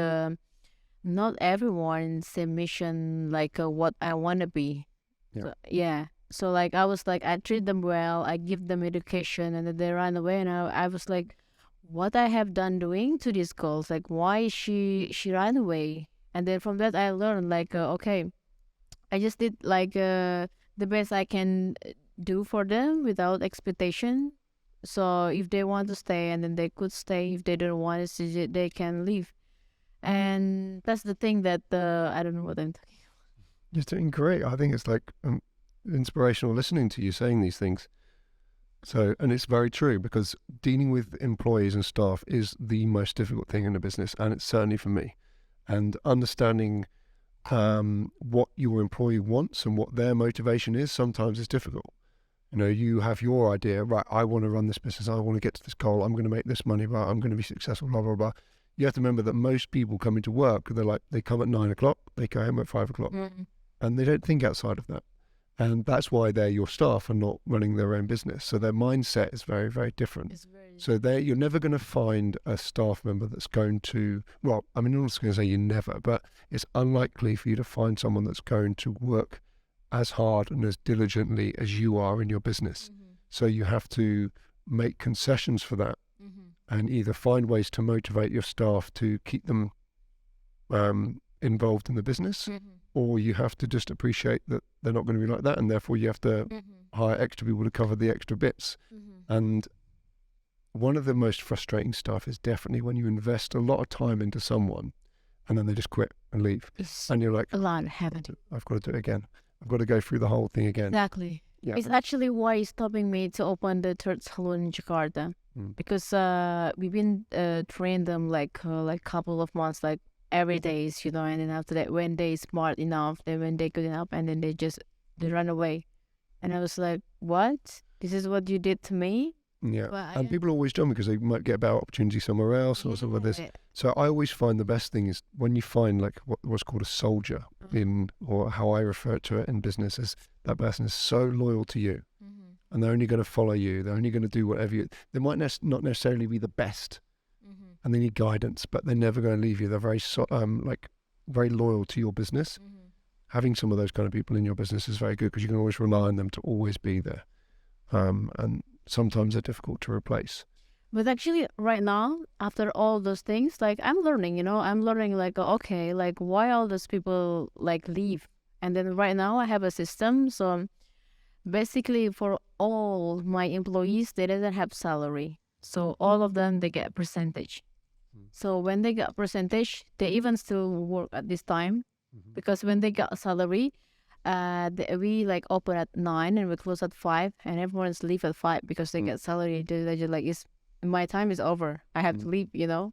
[SPEAKER 1] not everyone same mission like what I want to be.
[SPEAKER 2] Yeah.
[SPEAKER 1] So, yeah. So like I was like I treat them well, I give them education, and then they run away, and I was like, what I have done doing to these girls? Like why she ran away? And then from that I learned like okay, I just did like the best I can do for them without expectation. So if they want to stay, and then they could stay. If they don't want to, they can leave. And that's the thing that I don't know what I'm talking.
[SPEAKER 2] You're doing great. I think it's like inspirational listening to you saying these things. So, and it's very true, because dealing with employees and staff is the most difficult thing in a business, and it's certainly for me. And understanding what your employee wants and what their motivation is sometimes is difficult. You know, you have your idea, right? I want to run this business. I want to get to this goal. I'm going to make this money. Right? I'm going to be successful. Blah blah blah. You have to remember that most people come into work. They come at 9 o'clock. They go home at 5 o'clock, and they don't think outside of that. And that's why they're your staff and not running their own business. So their mindset is very, very different.
[SPEAKER 1] It's very
[SPEAKER 2] So you're never going to find a staff member that's going to, well, I mean, I'm not going to say you never, but it's unlikely for you to find someone that's going to work as hard and as diligently as you are in your business. So you have to make concessions for that, and either find ways to motivate your staff to keep them involved in the business, or you have to just appreciate that they're not going to be like that, and therefore you have to hire extra people to cover the extra bits. And one of the most frustrating stuff is definitely when you invest a lot of time into someone and then they just quit and leave. And you're like,
[SPEAKER 1] a lot happening.
[SPEAKER 2] I've got to do it again. I've got to go through the whole thing again.
[SPEAKER 1] Exactly.
[SPEAKER 2] Yeah.
[SPEAKER 1] It's actually why it's stopping me to open the third salon in Jakarta, because we've been trained them like couple of months, like every day, and then after that, when they smart enough, then when they good enough, and then they run away, and I was like, what? This is what you did to me?
[SPEAKER 2] Yeah,
[SPEAKER 1] But
[SPEAKER 2] and people always jump because they might get a better opportunity somewhere else or something like this. So I always find the best thing is when you find like what's called a soldier in, or how I refer to it in business, is that person is so loyal to you, and they're only going to follow you. They're only going to do whatever you. They might not necessarily be the best, and they need guidance, but they're never going to leave you. They're very very loyal to your business. Having some of those kind of people in your business is very good, because you can always rely on them to always be there. And sometimes they're difficult to replace.
[SPEAKER 1] But actually, right now, after all those things, like I'm learning, like, okay, like why all those people like leave? And then right now I have a system. So basically for all my employees, they doesn't have salary. So all of them, they get a percentage. So when they get a percentage, they even still work at this time, because when they get a salary, we like open at 9 and we close at 5, and everyone's leave at 5 because they get salary. They just like, my time is over. I have to leave,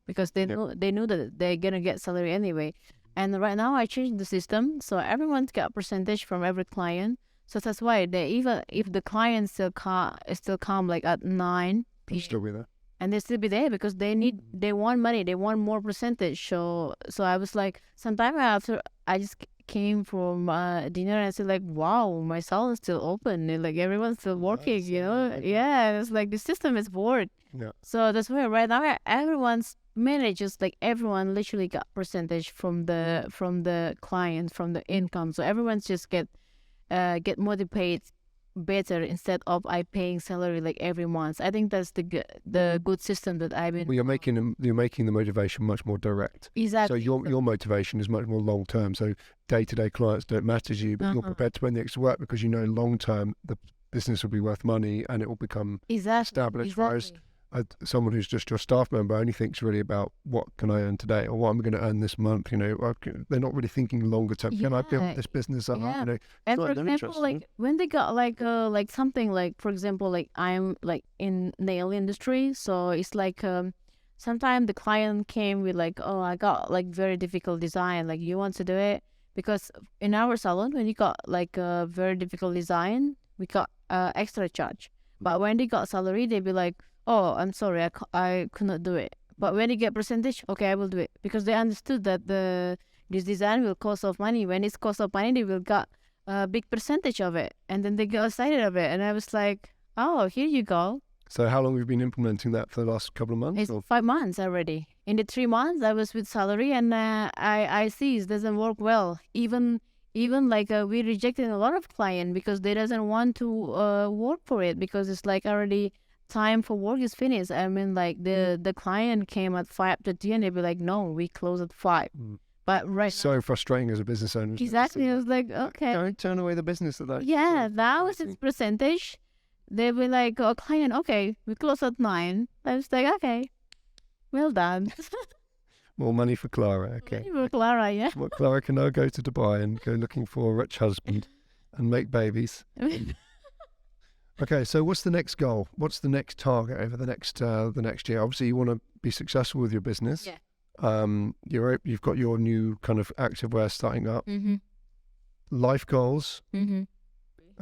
[SPEAKER 1] because they knew that they're gonna get salary anyway. And right now I changed the system, so everyone's got a percentage from every client. So that's why they, even if the client still come like at 9
[SPEAKER 2] They'll still be there.
[SPEAKER 1] and they still be there because they want money, they want more percentage. So I was like, sometime after I just came from dinner and I said like, wow, my salon is still open and like everyone's still working,
[SPEAKER 2] Nice,
[SPEAKER 1] you know.
[SPEAKER 2] okay.
[SPEAKER 1] Yeah, it's like the system is worked.
[SPEAKER 2] Yeah.
[SPEAKER 1] So that's why right now everyone's managers, like everyone literally got percentage from the client, from the income. So everyone's just get motivated better instead of I paying salary like every month. I think that's the good system that I've been.
[SPEAKER 2] Well, you're making the motivation much more direct.
[SPEAKER 1] Exactly.
[SPEAKER 2] So your motivation is much more long term. So day to day clients don't matter to you, but you're prepared to spend the extra work because you know long term the business will be worth money and it will become established. Whereas someone who's just your staff member only thinks really about what can I earn today or what I'm going to earn this month. You know, they're not really thinking longer term. Can I build this business up?
[SPEAKER 1] Yeah.
[SPEAKER 2] You know,
[SPEAKER 1] And
[SPEAKER 2] not
[SPEAKER 1] for
[SPEAKER 2] their
[SPEAKER 1] example,
[SPEAKER 2] interest,
[SPEAKER 1] like when they got like something like, for example, like I'm like in nail industry, so it's like sometimes the client came with like, oh, I got like very difficult design, like you want to do it? Because in our salon, when you got like a very difficult design, we got extra charge. But when they got salary, they be like, oh, I'm sorry, I could not do it. But when they get percentage, okay, I will do it because they understood that this design will cost of money. When it's cost of money, they will got a big percentage of it, and then they got excited of it. And I was like, oh, here you go.
[SPEAKER 2] So how long have you been implementing that for the last couple of months?
[SPEAKER 1] It's 5 months already. In the 3 months, I was with salary, and I see it doesn't work well. Even like we rejected a lot of client because they doesn't want to work for it because it's like already time for work is finished. I mean, like the client came at 5:30 and they'd be like, no, we close at 5. But right
[SPEAKER 2] So frustrating as a business owner.
[SPEAKER 1] exactly, I was like, okay.
[SPEAKER 2] Don't turn away the business at that.
[SPEAKER 1] Yeah, that was its percentage. They were like, oh, client, okay, we close at 9. I was like, okay, well done.
[SPEAKER 2] More money for Clara. Okay.
[SPEAKER 1] Ready for Clara, yeah.
[SPEAKER 2] Well, Clara can now go to Dubai and go looking for a rich husband and make babies. Okay, so what's the next goal? What's the next target over the next year? Obviously, you want to be successful with your business.
[SPEAKER 1] Yeah.
[SPEAKER 2] You've got your new kind of activewear starting up.
[SPEAKER 1] Mm-hmm.
[SPEAKER 2] Life goals.
[SPEAKER 1] Mm-hmm.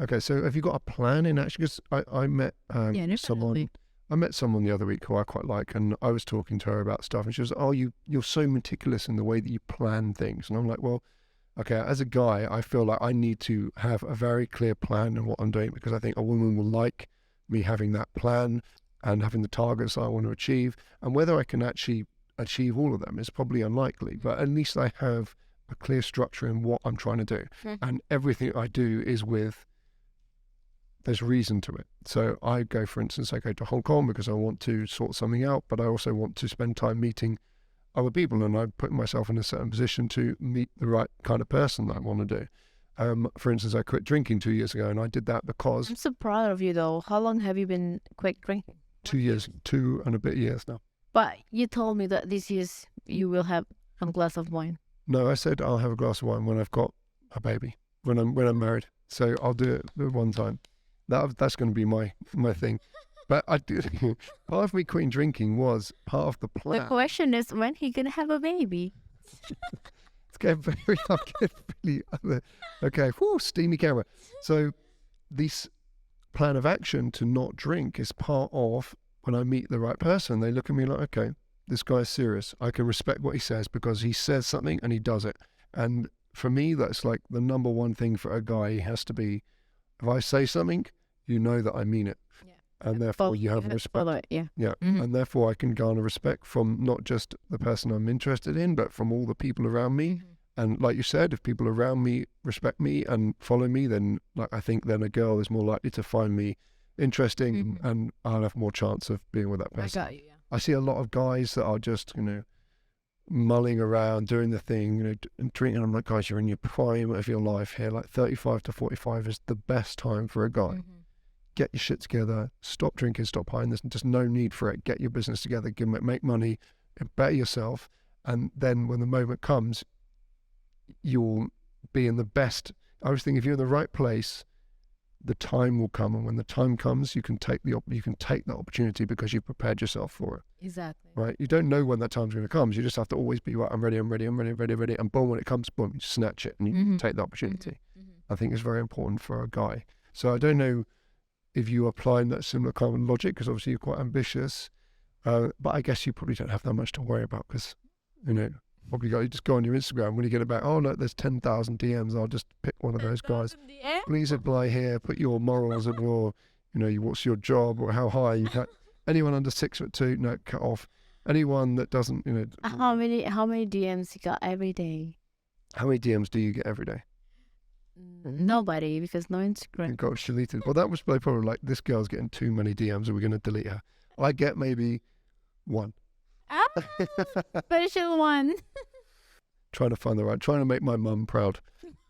[SPEAKER 2] Okay, so have you got a plan in actually? Because I met
[SPEAKER 1] Yeah,
[SPEAKER 2] someone.
[SPEAKER 1] definitely.
[SPEAKER 2] I met someone the other week who I quite like, and I was talking to her about stuff, and she was, "Oh, you're so meticulous in the way that you plan things," and I'm like, "Well, okay, as a guy, I feel like I need to have a very clear plan in what I'm doing because I think a woman will like me having that plan and having the targets I want to achieve, and whether I can actually achieve all of them is probably unlikely, but at least I have a clear structure in what I'm trying to do, and everything I do is with." There's reason to it. So I go, for instance, I go to Hong Kong because I want to sort something out, but I also want to spend time meeting other people, and I put myself in a certain position to meet the right kind of person that I want to do. For instance, I quit drinking 2 years ago, and I did that because
[SPEAKER 1] I'm so proud of you, though. How long have you been quit drinking?
[SPEAKER 2] 2 years, 2 and a bit years now.
[SPEAKER 1] But you told me that this year you will have a glass of wine.
[SPEAKER 2] No, I said I'll have a glass of wine when I've got a baby, when I'm married. So I'll do it at one time. That's going to be my thing. But I did. Part of me quitting drinking was part of the plan.
[SPEAKER 1] The question is, when he gonna have a baby?
[SPEAKER 2] It's getting I'm getting really okay. Whew, steamy camera. So this plan of action to not drink is part of when I meet the right person. They look at me like, okay, this guy's serious. I can respect what he says because he says something and he does it. And for me, that's like the number one thing for a guy. He has to be. If I say something, you know that I mean it. Yeah. And therefore you have respect.
[SPEAKER 1] Yeah.
[SPEAKER 2] Yeah. Mm-hmm. And therefore I can garner respect from not just the person I'm interested in, but from all the people around me. Mm-hmm. And like you said, if people around me respect me and follow me, then like I think then a girl is more likely to find me interesting, and I'll have more chance of being with that person.
[SPEAKER 1] I got you, yeah.
[SPEAKER 2] I see a lot of guys that are just, mulling around, doing the thing, and drinking. I'm like, guys, you're in your prime of your life here. Like 35 to 45 is the best time for a guy. Get your shit together. Stop drinking. Stop partying. There's just no need for it. Get your business together. Make money. Better yourself. And then when the moment comes, you'll be in the best. I was thinking if you're in the right place, the time will come, and when the time comes, you can take that opportunity because you've prepared yourself for it.
[SPEAKER 1] Exactly.
[SPEAKER 2] Right? You don't know when that time's going to come. You just have to always be right. I'm ready. I'm ready. I'm ready. Ready. Ready. And boom, when it comes, boom, you snatch it and you take the opportunity. I think it's very important for a guy. So I don't know if you apply that similar kind of logic, because obviously you're quite ambitious, but I guess you probably don't have that much to worry about, because probably you just go on your Instagram when you get it back. Oh no, there's 10,000 DMs. I'll just pick one of those guys. Please apply here. Put your morals and your, what's your job or how high you cut. Anyone under 6'2", no, cut off. Anyone that doesn't,
[SPEAKER 1] How many DMs you got every day?
[SPEAKER 2] How many DMs do you get every day?
[SPEAKER 1] Nobody, because no Instagram.
[SPEAKER 2] It got deleted. Well, that was probably like, this girl's getting too many DMs. Are we going to delete her? I get maybe one.
[SPEAKER 1] Special one.
[SPEAKER 2] Trying to make my mum proud,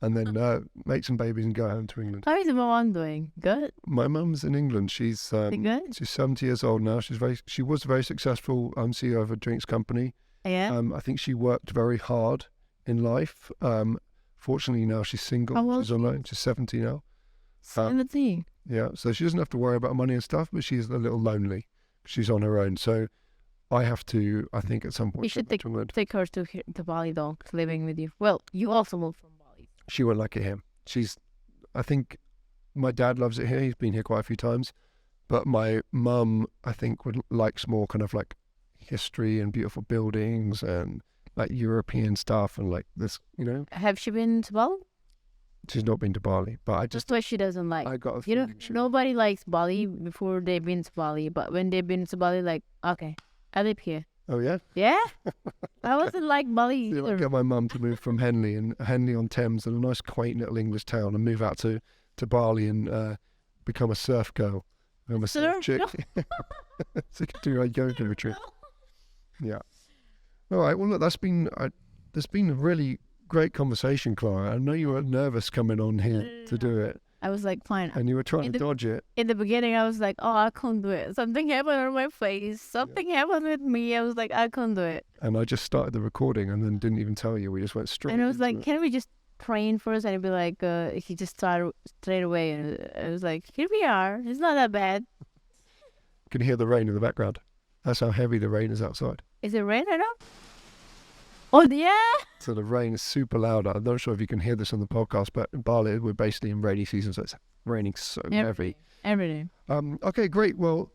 [SPEAKER 2] and then make some babies and go home to England.
[SPEAKER 1] How is your mom doing? Good.
[SPEAKER 2] My mum's in England. She's
[SPEAKER 1] good.
[SPEAKER 2] She's 70 years old now. She was a very successful CEO of a drinks company.
[SPEAKER 1] Yeah.
[SPEAKER 2] I think she worked very hard in life. Fortunately now she's single.
[SPEAKER 1] How old
[SPEAKER 2] she's alone. She's 70 now.
[SPEAKER 1] 70.
[SPEAKER 2] Yeah, so she doesn't have to worry about money and stuff, but she's a little lonely. She's on her own. So I have to, I think at some point,
[SPEAKER 1] You should take her to Bali though, living with you. Well, you also moved from Bali.
[SPEAKER 2] She won't like it here. I think my dad loves it here. He's been here quite a few times. But my mum, I think, likes more kind of like history and beautiful buildings and like European stuff and like this,
[SPEAKER 1] Have she been to Bali?
[SPEAKER 2] She's not been to Bali, but I just...
[SPEAKER 1] That's what she doesn't like.
[SPEAKER 2] I got a feeling
[SPEAKER 1] nobody likes Bali before they've been to Bali. But when they've been to Bali, like, okay, I live here.
[SPEAKER 2] Oh, yeah?
[SPEAKER 1] Yeah? I wasn't like Bali
[SPEAKER 2] I
[SPEAKER 1] either.
[SPEAKER 2] get my mum to move from Henley on Thames, and a nice quaint little English town, and move out to Bali and become a surf girl. I'm a surf chick. So you can do a yoga retreat. Yeah. All right. Well, look, there's been a really great conversation, Clara. I know you were nervous coming on here to do it.
[SPEAKER 1] I was like, fine.
[SPEAKER 2] And you were trying to dodge it.
[SPEAKER 1] In the beginning, I was like, oh, I can't do it. Something happened on my face. Something happened with me. I was like, I can't do it.
[SPEAKER 2] And I just started the recording and then didn't even tell you. We just went straight.
[SPEAKER 1] And I was like, can we just train first? And he'd be like, he just started straight away. And I was like, here we are. It's not that bad.
[SPEAKER 2] You can hear the rain in the background. That's how heavy the rain is outside.
[SPEAKER 1] Is it rain right now? Oh, yeah.
[SPEAKER 2] So the rain is super loud. I'm not sure if you can hear this on the podcast, but in Bali, we're basically in rainy season, so it's raining so heavy.
[SPEAKER 1] Every day.
[SPEAKER 2] Okay, great. Well,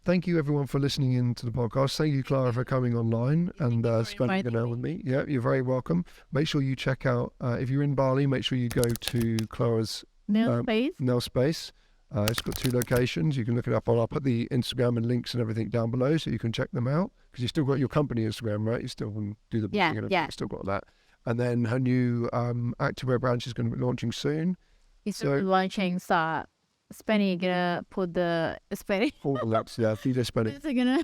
[SPEAKER 2] thank you everyone for listening in to the podcast. Thank you, Clara, for coming online and spending an hour with me. Yeah, you're very welcome. Make sure you check out, if you're in Bali, make sure you go to Clara's Nail Space. It's got 2 locations. You can look it up. I'll put the Instagram and links and everything down below so you can check them out. Because you still got your company Instagram, right? You still can do the booking and everything.
[SPEAKER 1] Yeah.
[SPEAKER 2] You still got that. And then her new activewear branch is going to be launching soon.
[SPEAKER 1] It's launching, so Spenny gonna put the
[SPEAKER 2] All the laps, yeah. DJ Spenny.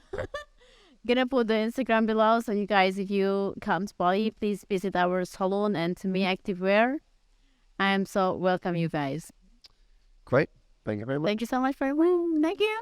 [SPEAKER 1] Gonna put the Instagram below. So you guys, if you come to Bali, please visit our salon and to me activewear. I am so welcome you guys.
[SPEAKER 2] Great. Thank you very much.
[SPEAKER 1] Thank you so much for everyone. Thank you.